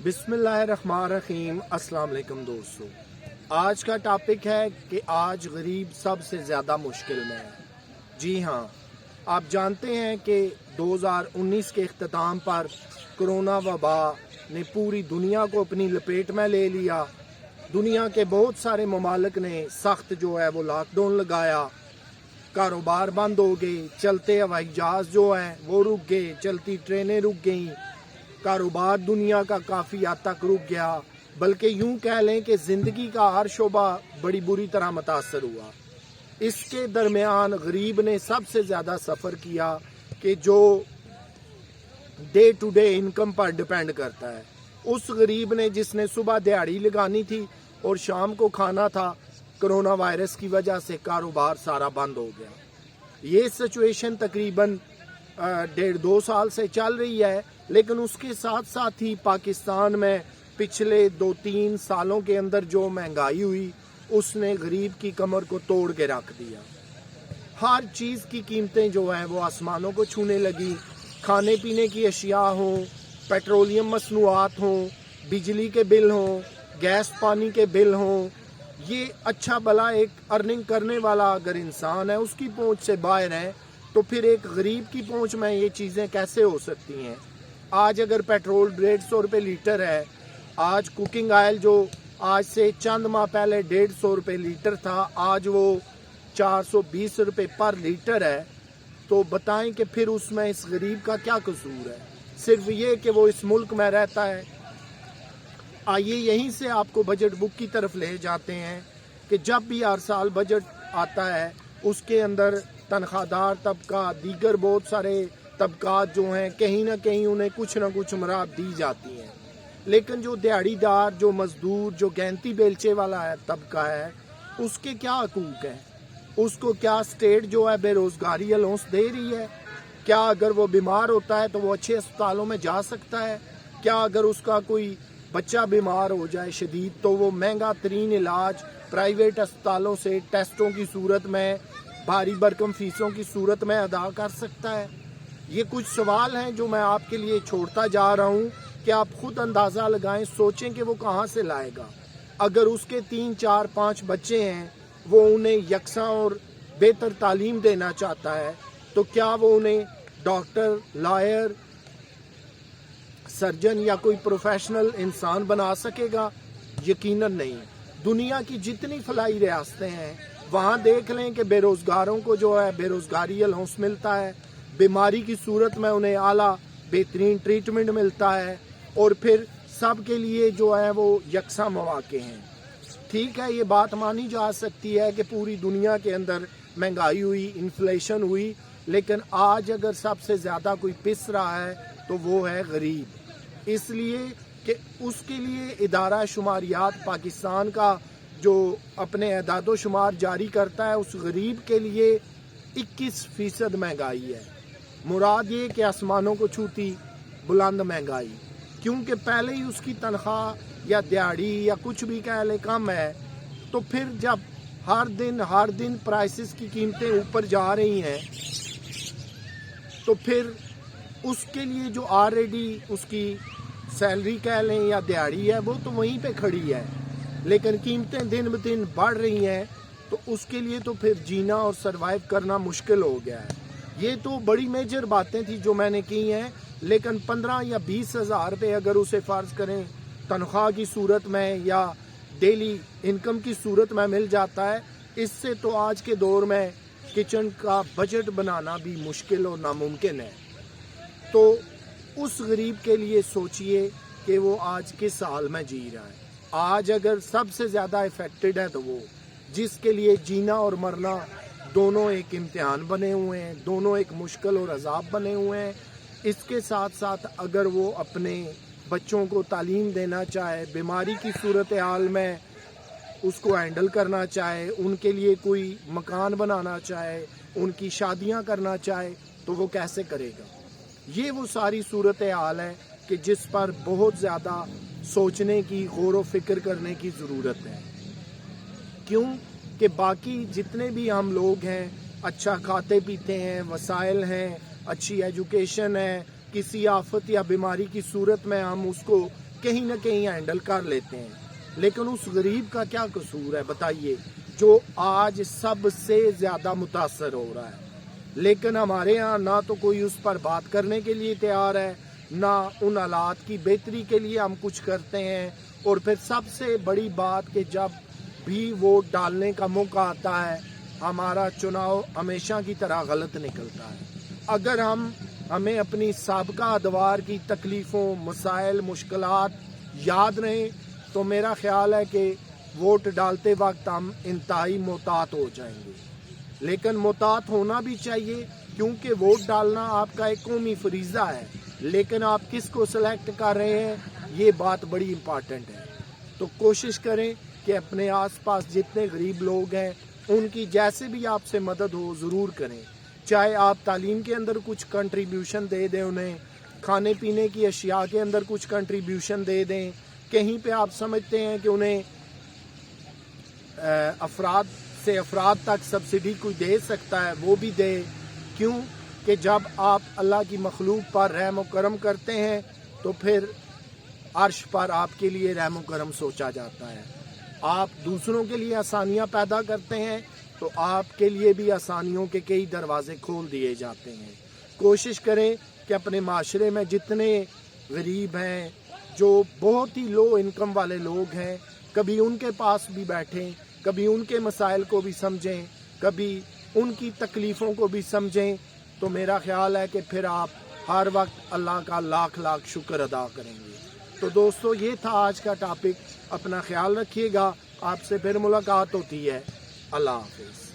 बिस्मिल्लाहिर्रहमानिर्रहीम। अस्सलाम वालेकुम दोस्तों, आज का टॉपिक है कि आज गरीब सबसे ज़्यादा मुश्किल में है। जी हाँ, आप जानते हैं कि 2019 के अख्ताम पर कोरोना वबा ने पूरी दुनिया को अपनी लपेट में ले लिया। दुनिया के बहुत सारे ममालिक ने सख्त जो है वो लॉकडाउन लगाया, कारोबार बंद हो गए, चलते हवाई जहाज़ जो हैं वो रुक गए, चलती ट्रेनें रुक गईं, कारोबार दुनिया का काफ़ी हद तक रुक गया। बल्कि यूं कह लें कि ज़िंदगी का हर शोबा बड़ी बुरी तरह मुतासर हुआ। इसके दरमियान गरीब ने सबसे ज़्यादा सफ़र किया कि जो डे टू डे इनकम पर डिपेंड करता है। उस गरीब ने जिसने सुबह दिहाड़ी लगानी थी और शाम को खाना था, कोरोना वायरस की वजह से कारोबार सारा बंद हो गया। ये सिचुएशन तकरीबन 1.5-2 साल से चल रही है, लेकिन उसके साथ साथ ही पाकिस्तान में पिछले 2-3 सालों के अंदर जो महंगाई हुई उसने गरीब की कमर को तोड़ के रख दिया। हर चीज़ की कीमतें जो हैं वो आसमानों को छूने लगी। खाने पीने की अशिया हों, पेट्रोलियम मसनूआत हों, बिजली के बिल हों, गैस पानी के बिल हों, ये अच्छा भला एक अर्निंग करने वाला अगर इंसान है उसकी पहुंच से बाहर है, तो फिर एक गरीब की पहुंच में ये चीज़ें कैसे हो सकती हैं। आज अगर पेट्रोल 150 रुपये लीटर है, आज कुकिंग ऑयल जो आज से चंद माह पहले 150 रुपये लीटर था, आज वो 420 रुपये पर लीटर है। तो बताएं कि फिर उसमें इस गरीब का क्या कसूर है? सिर्फ ये कि वो इस मुल्क में रहता है। आइए यहीं से आपको बजट बुक की तरफ ले जाते हैं कि जब भी हर साल बजट आता है उसके अंदर तनख्वाहदार तबका, दीगर बहुत सारे तबकात जो हैं, कहीं ना कहीं उन्हें कुछ ना कुछ मराद दी जाती हैं। लेकिन जो दिहाड़ीदार, जो मजदूर, जो गैंती बेलचे वाला है तबका है, उसके क्या हकूक हैं? उसको क्या स्टेट जो है बेरोज़गारी अलाउंस दे रही है? क्या अगर वो बीमार होता है तो वो अच्छे अस्पतालों में जा सकता है? क्या अगर उसका कोई बच्चा बीमार हो जाए शदीद तो वो महंगा तरीन इलाज प्राइवेट अस्पतालों से टेस्टों की सूरत में, भारी भरकम फीसों की सूरत में अदा कर सकता है? ये कुछ सवाल हैं जो मैं आपके लिए छोड़ता जा रहा हूँ कि आप खुद अंदाज़ा लगाएं, सोचें कि वो कहाँ से लाएगा। अगर उसके 3, 4, 5 बच्चे हैं, वो उन्हें यकसा और बेहतर तालीम देना चाहता है, तो क्या वो उन्हें डॉक्टर, लॉयर, सर्जन या कोई प्रोफेशनल इंसान बना सकेगा? यकीनन नहीं। दुनिया की जितनी फलाई रियासतें हैं वहाँ देख लें कि बेरोज़गारों को जो है बेरोज़गारी अलाउंस मिलता है, बीमारी की सूरत में उन्हें आला बेहतरीन ट्रीटमेंट मिलता है, और फिर सब के लिए जो है वो यकसा मौके हैं। ठीक है, ये बात मानी जा सकती है कि पूरी दुनिया के अंदर महंगाई हुई, इन्फ्लेशन हुई, लेकिन आज अगर सबसे ज़्यादा कोई पिस रहा है तो वो है गरीब। इसलिए कि उसके लिए इदारा शुमारियात पाकिस्तान का जो अपने अदादो शुमार जारी करता है, उस गरीब के लिए 21% महंगाई है। मुराद ये कि आसमानों को छूती बुलंद महंगाई, क्योंकि पहले ही उसकी तनख्वाह या दिहाड़ी या कुछ भी कह ले कम है, तो फिर जब हर दिन प्राइसेस की कीमतें ऊपर जा रही हैं, तो फिर उसके लिए जो ऑलरेडी उसकी सैलरी कह लें या दिहाड़ी है वो तो वहीं पे खड़ी है, लेकिन कीमतें दिन ब दिन बढ़ रही हैं, तो उसके लिए तो फिर जीना और सरवाइव करना मुश्किल हो गया है। ये तो बड़ी मेजर बातें थी जो मैंने की हैं, लेकिन 15 या 20 हज़ार रुपये अगर उसे फ़र्ज़ करें तनख्वाह की सूरत में या डेली इनकम की सूरत में मिल जाता है, इससे तो आज के दौर में किचन का बजट बनाना भी मुश्किल और नामुमकिन है। तो उस गरीब के लिए सोचिए कि वो आज किस हाल में जी रहा है। आज अगर सबसे ज़्यादा इफ़ेक्टेड है तो वो, जिसके लिए जीना और मरना दोनों एक इम्तिहान बने हुए हैं, दोनों एक मुश्किल और अजाब बने हुए हैं। इसके साथ साथ अगर वो अपने बच्चों को तालीम देना चाहे, बीमारी की सूरत हाल में उसको हैंडल करना चाहे, उनके लिए कोई मकान बनाना चाहे, उनकी शादियां करना चाहे, तो वो कैसे करेगा? ये वो सारी सूरत हाल है कि जिस पर बहुत ज़्यादा सोचने की, गौर व फिक्र करने की ज़रूरत है। क्यों कि बाकी जितने भी हम लोग हैं, अच्छा खाते पीते हैं, वसाइल हैं, अच्छी एजुकेशन है, किसी आफत या बीमारी की सूरत में हम उसको کہیں نہ کہیں ہینڈل کر لیتے ہیں، لیکن اس غریب کا کیا قصور ہے بتائیے، جو آج سب سے زیادہ متاثر ہو رہا ہے؟ لیکن ہمارے ہاں نہ تو کوئی اس پر بات کرنے کے لیے تیار ہے، نہ ان حالات کی بہتری کے لیے ہم کچھ کرتے ہیں، اور پھر سب سے بڑی بات کہ جب بھی ووٹ ڈالنے کا موقع آتا ہے ہمارا چناؤ ہمیشہ کی طرح غلط نکلتا ہے۔ اگر ہمیں اپنی سابقہ ادوار کی تکلیفوں، مسائل، مشکلات یاد رہیں تو میرا خیال ہے کہ ووٹ ڈالتے وقت ہم انتہائی محتاط ہو جائیں گے۔ لیکن محتاط ہونا بھی چاہیے، کیونکہ ووٹ ڈالنا آپ کا ایک قومی فریضہ ہے، لیکن آپ کس کو سلیکٹ کر رہے ہیں یہ بات بڑی امپارٹنٹ ہے۔ تو کوشش کریں کہ اپنے آس پاس جتنے غریب لوگ ہیں ان کی جیسے بھی آپ سے مدد ہو ضرور کریں، چاہے آپ تعلیم کے اندر کچھ کنٹریبیوشن دے دیں، انہیں کھانے پینے کی اشیاء کے اندر کچھ کنٹریبیوشن دے دیں، کہیں پہ آپ سمجھتے ہیں کہ انہیں افراد سے افراد تک سبسڈی کوئی دے سکتا ہے وہ بھی دے۔ کیوں کہ جب آپ اللہ کی مخلوق پر رحم و کرم کرتے ہیں تو پھر عرش پر آپ کے لیے رحم و کرم سوچا جاتا ہے۔ آپ دوسروں کے لیے آسانیاں پیدا کرتے ہیں تو آپ کے لیے بھی آسانیوں کے کئی دروازے کھول دیے جاتے ہیں۔ کوشش کریں کہ اپنے معاشرے میں جتنے غریب ہیں، جو بہت ہی لو انکم والے لوگ ہیں، کبھی ان کے پاس بھی بیٹھیں، کبھی ان کے مسائل کو بھی سمجھیں، کبھی ان کی تکلیفوں کو بھی سمجھیں، تو میرا خیال ہے کہ پھر آپ ہر وقت اللہ کا لاکھ لاکھ شکر ادا کریں گے۔ تو دوستو یہ تھا آج کا ٹاپک، اپنا خیال رکھیے گا، آپ سے پھر ملاقات ہوتی ہے، اللہ حافظ۔